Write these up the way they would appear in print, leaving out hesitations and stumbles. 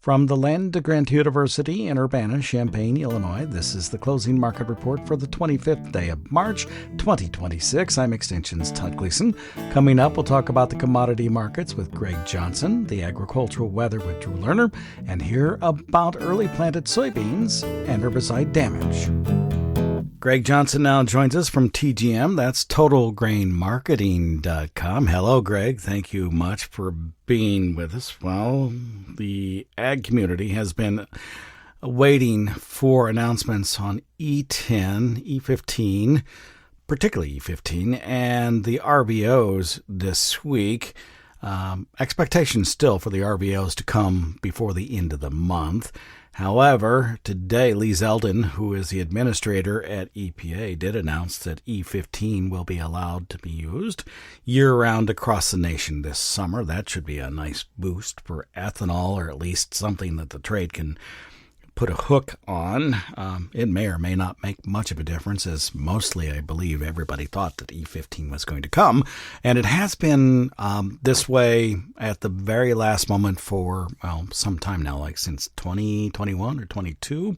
From the Land Grant University in Urbana-Champaign, Illinois, this is the closing market report for the 25th day of March, 2026. I'm Extension's Todd Gleason. Coming up, we'll talk about the commodity markets with Greg Johnson, the agricultural weather with Drew Lerner, and hear about early planted soybeans and herbicide damage. Greg Johnson now joins us from TGM. That's TotalGrainMarketing.com. Hello, Greg. Thank you much for being with us. Well, the ag community has been waiting for announcements on E10, E15, particularly E15, and the RVOs this week. Expectations still for the RVOs to come before the end of the month. However, today, Lee Zeldin, who is the administrator at EPA, did announce that E15 will be allowed to be used year-round across the nation this summer. That should be a nice boost for ethanol, or at least something that the trade can put a hook on. It may or may not make much of a difference, as mostly, I believe, everybody thought that E15 was going to come. And it has been this way at the very last moment for, well, some time now, like since 2021 or 22.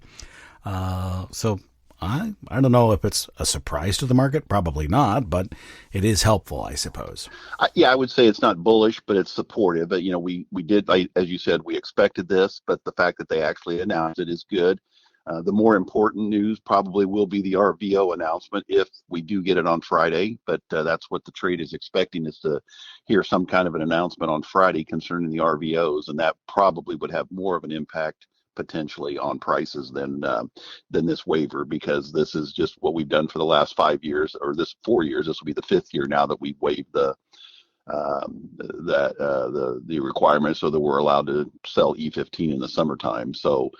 So I don't know if it's a surprise to the market. Probably not, but it is helpful, I suppose. I would say it's not bullish, but it's supportive. But, we did, as you said, we expected this, but the fact that they actually announced it is good. The more important news probably will be the RVO announcement if we do get it on Friday. But that's what the trade is expecting, is to hear some kind of an announcement on Friday concerning the RVOs. And that probably would have more of an impact potentially on prices than this waiver, because this is just what we've done for the last 5 years, or this 4 years. This will be the fifth year now that we've waived the requirement, so that we're allowed to sell E15 in the summertime. So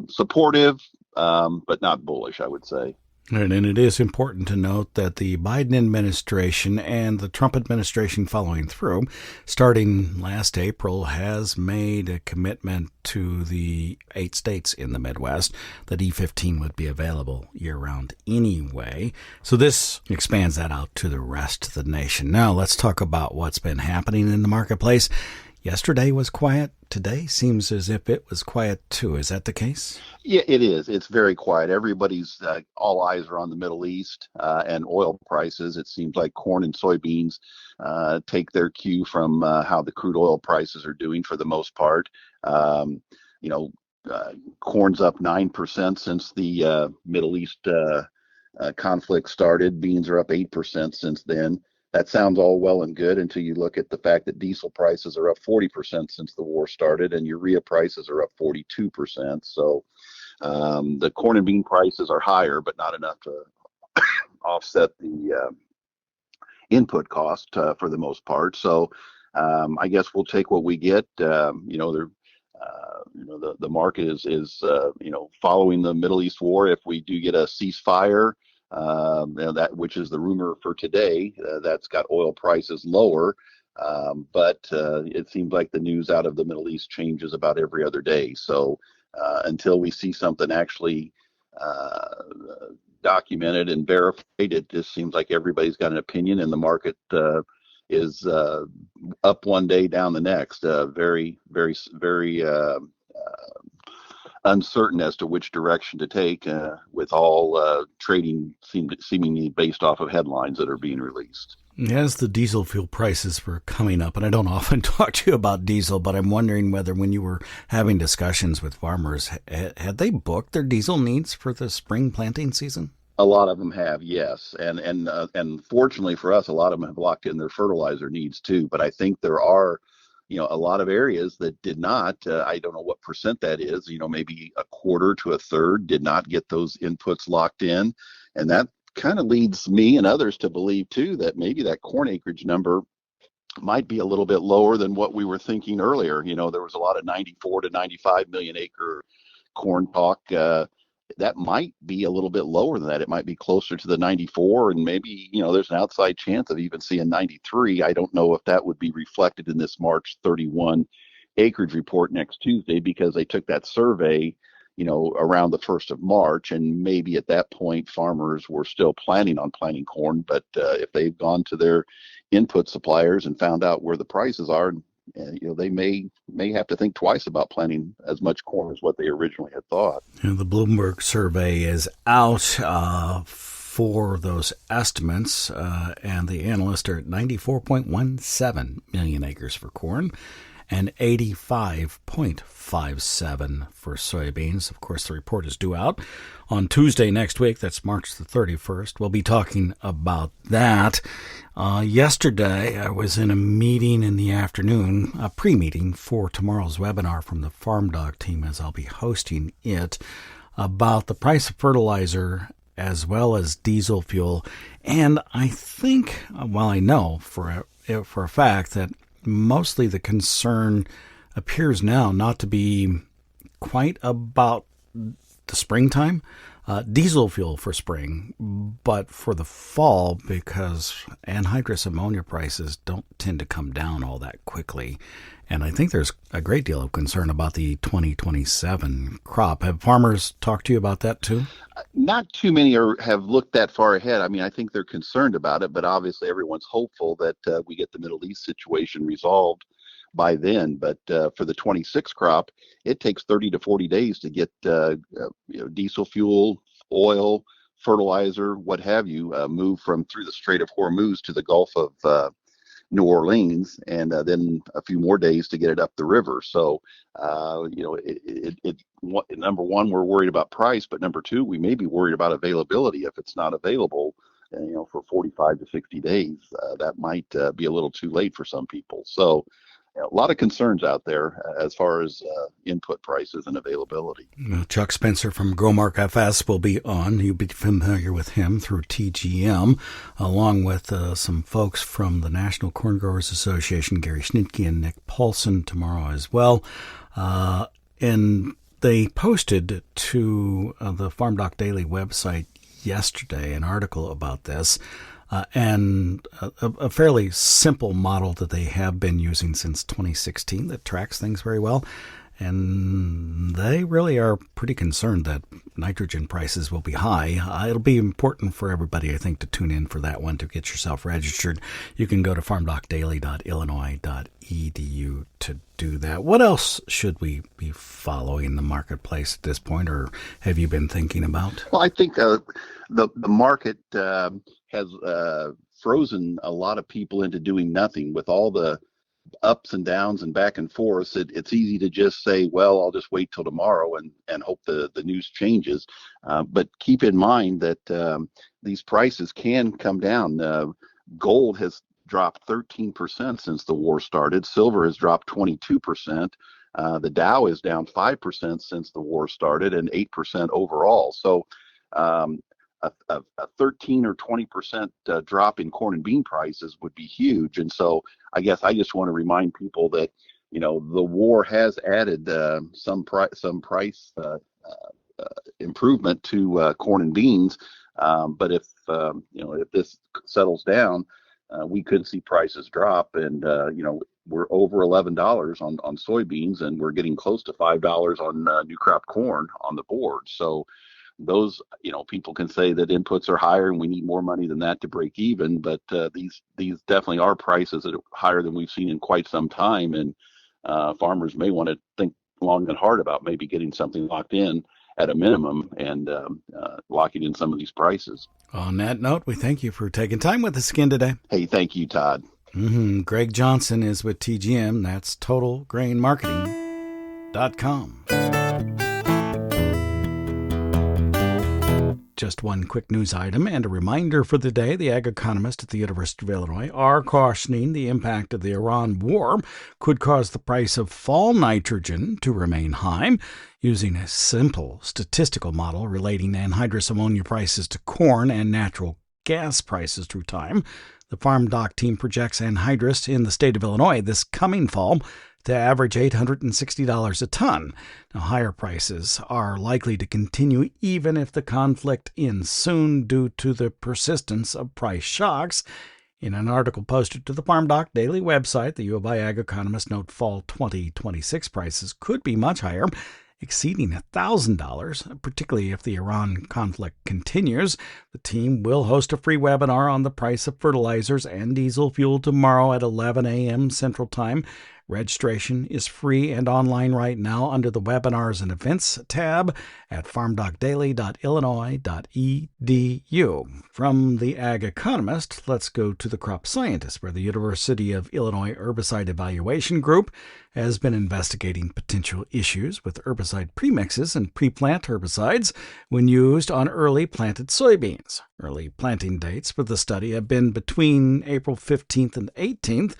supportive, but not bullish, I would say. And it is important to note that the Biden administration and the Trump administration following through, starting last April, has made a commitment to the 8 states in the Midwest that E15 would be available year-round anyway. So this expands that out to the rest of the nation. Now let's talk about what's been happening in the marketplace. Yesterday was quiet. Today seems as if it was quiet too. Is that the case? Yeah, it is. It's very quiet. Everybody's all eyes are on the Middle East and oil prices. It seems like corn and soybeans take their cue from how the crude oil prices are doing for the most part. Corn's up 9% since the Middle East conflict started. Beans are up 8% since then. That sounds all well and good until you look at the fact that diesel prices are up 40% since the war started, and urea prices are up 42%. So the corn and bean prices are higher, but not enough to offset the input cost for the most part. So I guess we'll take what we get. The market is following the Middle East war. If we do get a ceasefire, that, which is the rumor for today, that's got oil prices lower. But it seems like the news out of the Middle East changes about every other day. So until we see something actually documented and verified, it just seems like everybody's got an opinion, and the market is up one day, down the next. Very, very, very uncertain as to which direction to take, with all trading seemingly based off of headlines that are being released. As the diesel fuel prices were coming up, and I don't often talk to you about diesel, but I'm wondering whether when you were having discussions with farmers, had they booked their diesel needs for the spring planting season? A lot of them have, yes. And fortunately for us, a lot of them have locked in their fertilizer needs too. But I think there are a lot of areas that did not. I don't know what percent that is. Maybe a quarter to a third did not get those inputs locked in. And that kind of leads me and others to believe too that maybe that corn acreage number might be a little bit lower than what we were thinking earlier. There was a lot of 94 to 95 million acre corn talk. That might be a little bit lower than that. It might be closer to the 94, and maybe, there's an outside chance of even seeing 93. I don't know if that would be reflected in this March 31 acreage report next Tuesday, because they took that survey, around the 1st of March, and maybe at that point farmers were still planning on planting corn. But if they've gone to their input suppliers and found out where the prices are, they may have to think twice about planting as much corn as what they originally had thought. And the Bloomberg survey is out for those estimates, and the analysts are at 94.17 million acres for corn and 85.57 for soybeans. Of course, the report is due out on Tuesday next week. That's March the 31st. We'll be talking about that. Yesterday, I was in a meeting in the afternoon, a pre-meeting for tomorrow's webinar from the FarmDoc team, as I'll be hosting it, about the price of fertilizer as well as diesel fuel. And I think, well, I know for a fact that mostly the concern appears now not to be quite about the springtime, diesel fuel for spring, but for the fall, because anhydrous ammonia prices don't tend to come down all that quickly. And I think there's a great deal of concern about the 2027 crop. Have farmers talked to you about that too? Not too many have looked that far ahead. I mean, I think they're concerned about it, but obviously everyone's hopeful that we get the Middle East situation resolved by then. But for the 26 crop, it takes 30 to 40 days to get diesel fuel, oil, fertilizer, what have you, move from through the Strait of Hormuz to the Gulf of New Orleans, and then a few more days to get it up the river. So, number one, we're worried about price, but number two, we may be worried about availability. If it's not available, for 45 to 60 days, that might be a little too late for some people. So, a lot of concerns out there as far as input prices and availability. Chuck Spencer from Growmark FS will be on. You'll be familiar with him through TGM, along with some folks from the National Corn Growers Association, Gary Schnitke and Nick Paulson, tomorrow as well. And they posted to the FarmDoc Daily website yesterday an article about this. And a fairly simple model that they have been using since 2016 that tracks things very well. And they really are pretty concerned that nitrogen prices will be high. It'll be important for everybody, I think, to tune in for that one to get yourself registered. You can go to farmdocdaily.illinois.edu to do that. What else should we be following the marketplace at this point, or have you been thinking about? Well, I think the market has frozen a lot of people into doing nothing with all the ups and downs and back and forth. It's easy to just say, well, I'll just wait till tomorrow and hope the news changes. But keep in mind that these prices can come down. Gold has dropped 13% since the war started. Silver has dropped 22%. The Dow is down 5% since the war started and 8% overall. So a 13 or 20% drop in corn and bean prices would be huge. And so I guess I just want to remind people that, the war has added some price improvement to corn and beans. But if this settles down, we could see prices drop. And, we're over $11 on soybeans, and we're getting close to $5 on new crop corn on the board. So those, people can say that inputs are higher and we need more money than that to break even. But these definitely are prices that are higher than we've seen in quite some time. And farmers may want to think long and hard about maybe getting something locked in at a minimum and locking in some of these prices. On that note, we thank you for taking time with us again today. Hey, thank you, Todd. Greg Johnson is with TGM. That's TotalGrainMarketing.com. Just one quick news item and a reminder for the day. The ag economists at the University of Illinois are cautioning the impact of the Iran war could cause the price of fall nitrogen to remain high. Using a simple statistical model relating anhydrous ammonia prices to corn and natural gas prices through time, the FarmDoc team projects anhydrous in the state of Illinois this coming fall to average $860 a ton. Now, higher prices are likely to continue even if the conflict ends soon due to the persistence of price shocks. In an article posted to the FarmDoc Daily website, the U of I ag economists note fall 2026 prices could be much higher, exceeding $1,000, particularly if the Iran conflict continues. The team will host a free webinar on the price of fertilizers and diesel fuel tomorrow at 11 a.m. Central Time. Registration is free and online right now under the Webinars and Events tab at farmdocdaily.illinois.edu. From the Ag Economist, let's go to the Crop Scientist, where the University of Illinois Herbicide Evaluation Group has been investigating potential issues with herbicide premixes and pre-plant herbicides when used on early planted soybeans. Early planting dates for the study have been between April 15th and 18th,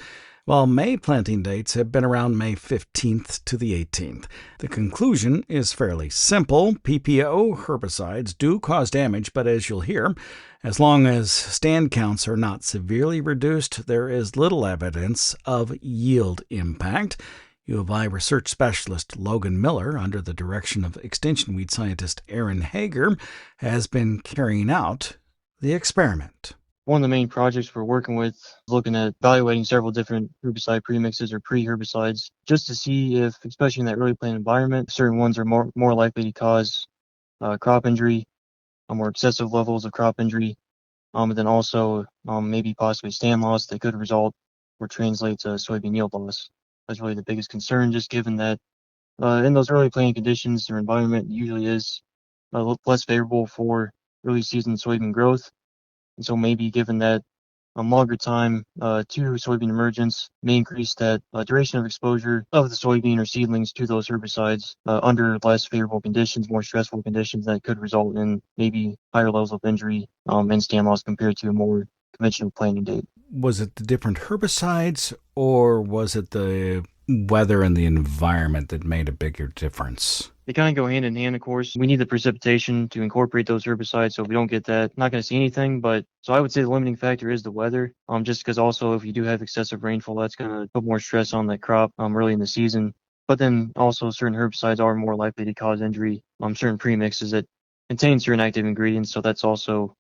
while May planting dates have been around May 15th to the 18th. The conclusion is fairly simple. PPO herbicides do cause damage, but as you'll hear, as long as stand counts are not severely reduced, there is little evidence of yield impact. U of I research specialist Logan Miller, under the direction of extension weed scientist Aaron Hager, has been carrying out the experiment. One of the main projects we're working with is looking at evaluating several different herbicide premixes or pre-herbicides just to see if, especially in that early plant environment, certain ones are more likely to cause crop injury, or excessive levels of crop injury, and then also maybe possibly stand loss that could result or translate to soybean yield loss. That's really the biggest concern, just given that in those early planting conditions, their environment usually is less favorable for early season soybean growth. And so maybe given that longer time to soybean emergence may increase that duration of exposure of the soybean or seedlings to those herbicides under less favorable conditions, more stressful conditions that could result in maybe higher levels of injury and stand loss compared to a more conventional planting date. Was it the different herbicides, or was it the weather and the environment that made a bigger difference? They kind of go hand in hand, of course. We need the precipitation to incorporate those herbicides, so if we don't get that, not going to see anything. But so I would say the limiting factor is the weather, just because also if you do have excessive rainfall, that's going to put more stress on that crop early in the season. But then also certain herbicides are more likely to cause injury, certain premixes that contain certain active ingredients, so that's also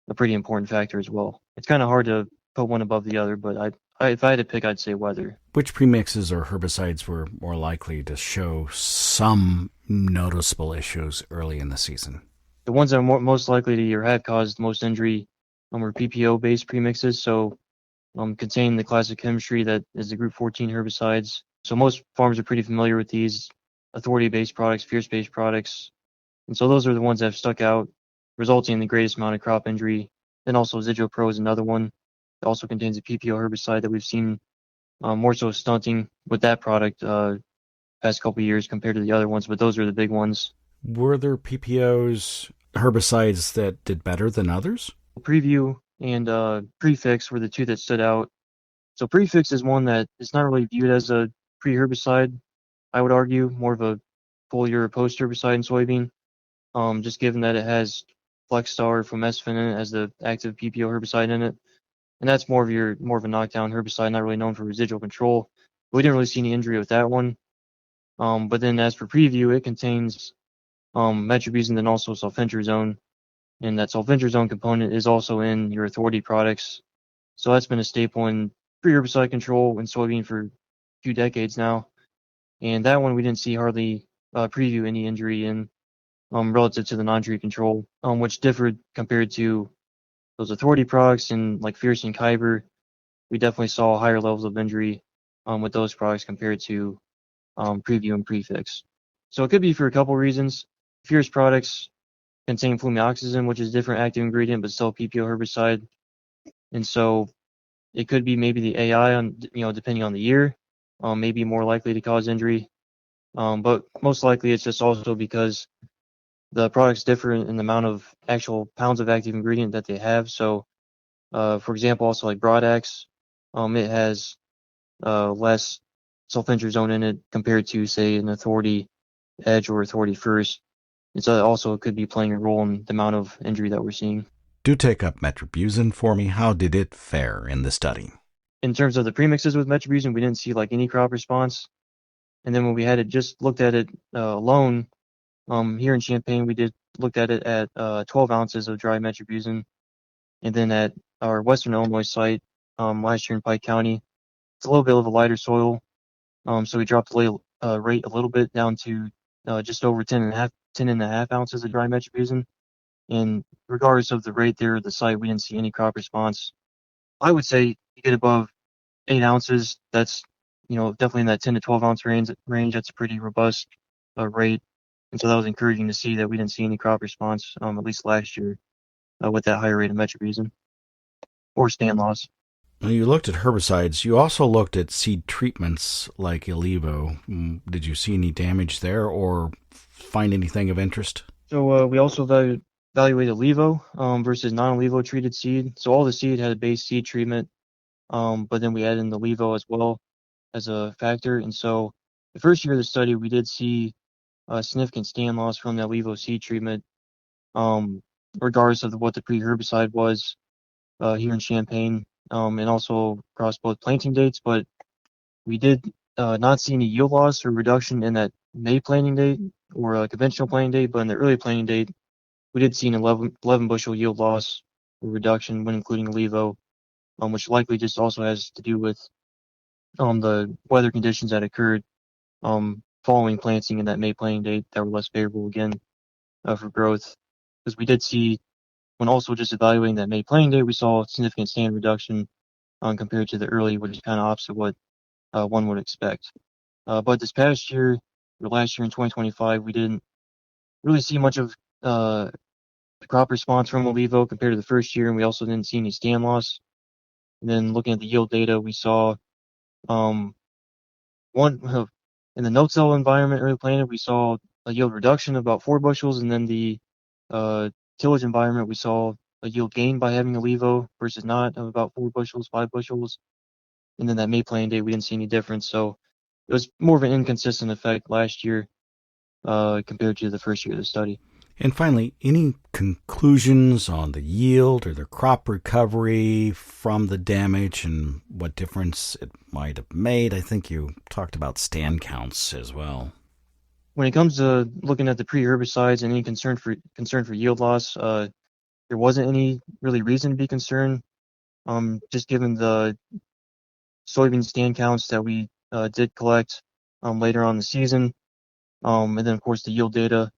a pretty important factor as well. It's kind of hard to put one above the other, but if I had to pick, I'd say weather. Which premixes or herbicides were more likely to show some noticeable issues early in the season? The ones that are most likely to or have caused most injury were PPO-based premixes, so contain the classic chemistry that is the Group 14 herbicides. So most farmers are pretty familiar with these authority-based products, fierce-based products. And so those are the ones that have stuck out, resulting in the greatest amount of crop injury. Then also Zidro Pro is another one. It also contains a PPO herbicide that we've seen more so stunting with that product past couple of years compared to the other ones, but those are the big ones. Were there PPOs, herbicides that did better than others? Preview and Prefix were the two that stood out. So Prefix is one that is not really viewed as a pre-herbicide, I would argue, more of a foliar or post-herbicide in soybean, just given that it has Flexstar from Esfin in it as the active PPO herbicide in it. And that's more of a knockdown herbicide, not really known for residual control. We didn't really see any injury with that one. But then as for Preview, it contains metribuzin and also sulfentrazone. And that sulfentrazone component is also in your authority products. So that's been a staple in pre-herbicide control in soybean for a few decades now. And that one we didn't see hardly Preview any injury in relative to the non-tree control, which differed compared to those authority products and like Fierce and Kyber. We definitely saw higher levels of injury with those products compared to Preview and Prefix. So it could be for a couple reasons. Fierce products contain flumioxazin, which is a different active ingredient, but still a PPO herbicide. And so it could be maybe the AI on, depending on the year, maybe more likely to cause injury. But most likely it's just also because the products differ in the amount of actual pounds of active ingredient that they have. So, for example, also like Broadax, it has less sulfentrazone in it compared to, say, an Authority Edge or Authority First. And so that also could be playing a role in the amount of injury that we're seeing. Do take up metribuzin for me. How did it fare in the study? In terms of the premixes with metribuzin, we didn't see like any crop response. And then when we had it just looked at it alone, here in Champaign, we looked at it at 12 ounces of dry metribuzin. And then at our Western Illinois site last year in Pike County, it's a little bit of a lighter soil. So we dropped the rate a little bit down to just over 10 and a half ounces of dry metribuzin. And regardless of the rate there at the site, we didn't see any crop response. I would say you get above 8 ounces, that's definitely in that 10 to 12 ounce range. That's a pretty robust rate. And so that was encouraging to see that we didn't see any crop response, at least last year, with that higher rate of metrorrhizin or stand loss. When you looked at herbicides, you also looked at seed treatments like Ilevo. Did you see any damage there or find anything of interest? So we also evaluated Levo versus non-Levo treated seed. So all the seed had a base seed treatment, but then we added in the Levo as well as a factor. And so the first year of the study, we did see significant stand loss from that Levo seed treatment, regardless of what the pre-herbicide was here in Champaign, and also across both planting dates. But we did not see any yield loss or reduction in that May planting date or a conventional planting date, but in the early planting date, we did see an 11 bushel yield loss or reduction when including Levo, which likely just also has to do with the weather conditions that occurred following planting in that May planting date that were less favorable again for growth. Because we did see, when also just evaluating that May planting date, we saw a significant stand reduction compared to the early, which is kind of opposite what one would expect. But this past year, or last year in 2025, we didn't really see much of the crop response from Levo compared to the first year, and we also didn't see any stand loss. And then looking at the yield data, we saw one in the no-till environment early planted, we saw a yield reduction of about 4 bushels, and then the tillage environment, we saw a yield gain by having a Levo versus not of about 4 bushels, 5 bushels. And then that May planting date, we didn't see any difference. So it was more of an inconsistent effect last year compared to the first year of the study. And finally, any conclusions on the yield or the crop recovery from the damage and what difference it might have made? I think you talked about stand counts as well. When it comes to looking at the pre-herbicides and any concern for yield loss, there wasn't any really reason to be concerned, just given the soybean stand counts that we did collect later on in the season, and then of course the yield data.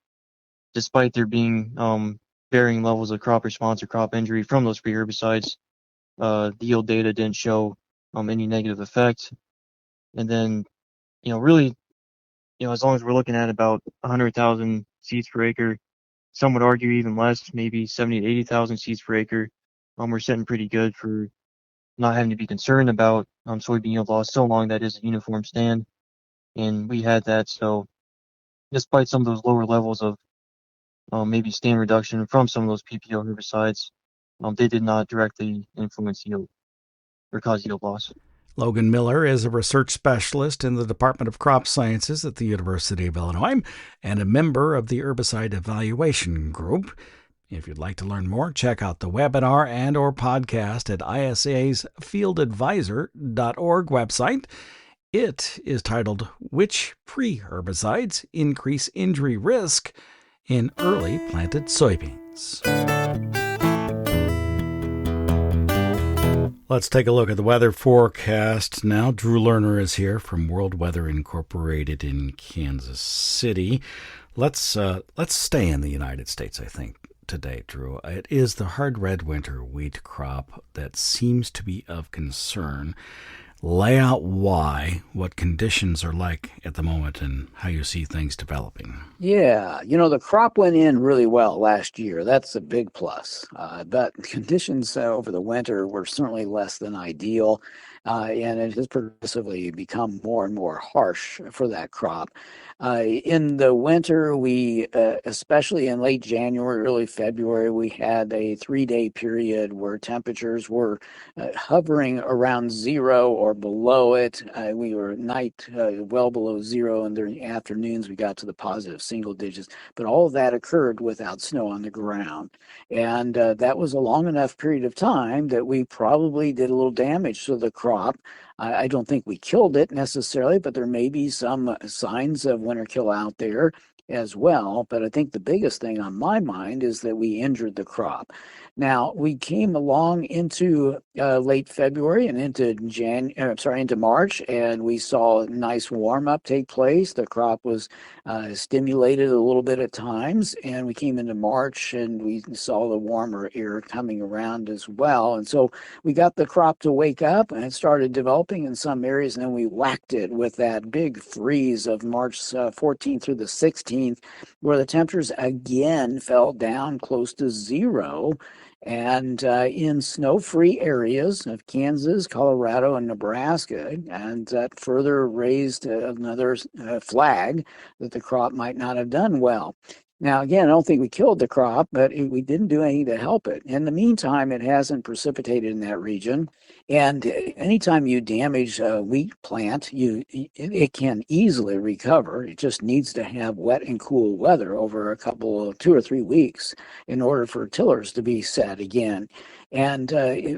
Despite there being varying levels of crop response or crop injury from those pre-herbicides, the yield data didn't show any negative effect. And then, really, as long as we're looking at about 100,000 seeds per acre, some would argue even less, maybe 70 to 80,000 seeds per acre, we're sitting pretty good for not having to be concerned about soybean yield loss so long that is a uniform stand. And we had that, so despite some of those lower levels of maybe stand reduction from some of those PPO herbicides, they did not directly influence yield or cause yield loss. Logan Miller is a research specialist in the Department of Crop Sciences at the University of Illinois and a member of the Herbicide Evaluation Group. If you'd like to learn more, check out the webinar and or podcast at ISA's fieldadvisor.org website. It is titled, Which Pre-Herbicides Increase Injury Risk in Early Planted Soybeans? Let's take a look at the weather forecast now. Drew Lerner is here from World Weather Incorporated in Kansas City. Let's stay in the United States, I think, today, Drew. It is the hard red winter wheat crop that seems to be of concern. Lay out why, what conditions are like at the moment, and how you see things developing. Yeah, the crop went in really well last year. That's a big plus. But conditions over the winter were certainly less than ideal, and it has progressively become more and more harsh for that crop. In the winter, we, especially in late January, early February, we had a 3-day period where temperatures were hovering around zero or below it. We were at night well below zero, and during the afternoons we got to the positive single digits. But all of that occurred without snow on the ground. And that was a long enough period of time that we probably did a little damage to the crop. I don't think we killed it necessarily, but there may be some signs of winter kill out there as well. But I think the biggest thing on my mind is that we injured the crop. Now, we came along into late February and into March, and we saw a nice warm-up take place. The crop was stimulated a little bit at times, and we came into March, and we saw the warmer air coming around as well. And so we got the crop to wake up, and it started developing developing in some areas, and then we whacked it with that big freeze of March 14th through the 16th, where the temperatures again fell down close to zero. And in snow-free areas of Kansas, Colorado, and Nebraska, and that further raised another flag that the crop might not have done well. Now, again, I don't think we killed the crop, but we didn't do anything to help it. In the meantime, it hasn't precipitated in that region. And anytime you damage a wheat plant, it can easily recover. It just needs to have wet and cool weather over a couple of 2 or 3 weeks in order for tillers to be set again. And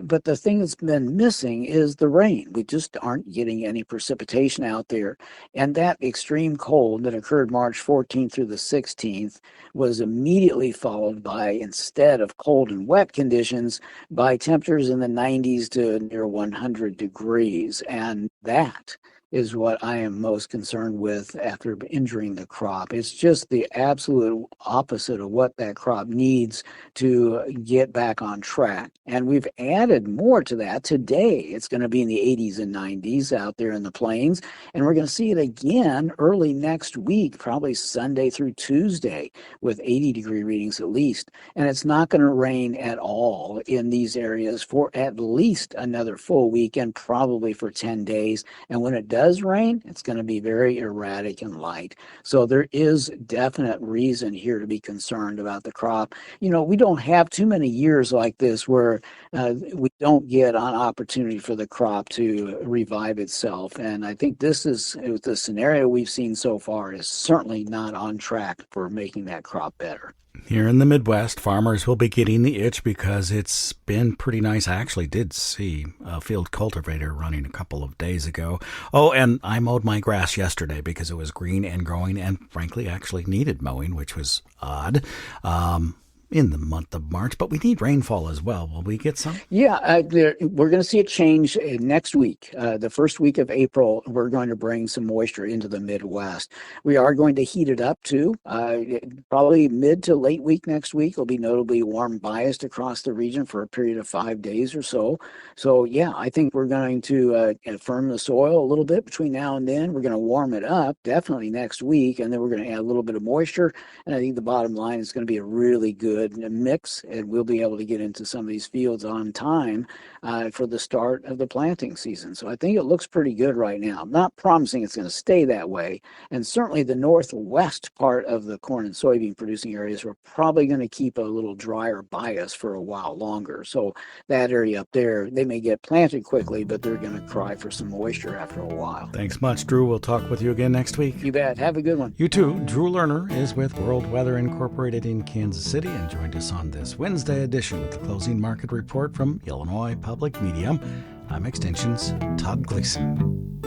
but the thing that's been missing is the rain. We just aren't getting any precipitation out there. And that extreme cold that occurred March 14th through the 16th was immediately followed by, instead of cold and wet conditions, by temperatures in the 90s to near 100 degrees. And that is what I am most concerned with after injuring the crop. It's just the absolute opposite of what that crop needs to get back on track. And we've added more to that. Today, it's going to be in the 80s and 90s out there in the plains. And we're going to see it again early next week, probably Sunday through Tuesday, with 80-degree readings at least. And it's not going to rain at all in these areas for at least another full week and probably for 10 days. And when it does rain, it's going to be very erratic and light. So there is definite reason here to be concerned about the crop. You know, we don't have too many years like this where we don't get an opportunity for the crop to revive itself. And I think this is the scenario we've seen so far is certainly not on track for making that crop better. Here in the Midwest, farmers will be getting the itch because it's been pretty nice. I actually did see a field cultivator running a couple of days ago. Oh, and I mowed my grass yesterday because it was green and growing and frankly actually needed mowing, which was odd. In the month of March, but we need rainfall as well. Will we get some? Yeah, we're going to see a change next week. The first week of April, we're going to bring some moisture into the Midwest. We are going to heat it up too. Probably mid to late week next week will be notably warm biased across the region for a period of 5 days or so. So yeah, I think we're going to firm the soil a little bit between now and then. We're going to warm it up definitely next week, and then we're going to add a little bit of moisture. And I think the bottom line is going to be a really good mix, and we'll be able to get into some of these fields on time for the start of the planting season. So I think it looks pretty good right now. I'm not promising it's going to stay that way, and certainly the northwest part of the corn and soybean producing areas are probably going to keep a little drier bias for a while longer. So that area up there, they may get planted quickly, but they're going to cry for some moisture after a while. Thanks much, Drew. We'll talk with you again next week. You bet. Have a good one. You too. Drew Lerner is with World Weather Incorporated in Kansas City and joined us on this Wednesday edition of the Closing Market Report from Illinois Public Media. I'm Extension's Todd Gleason.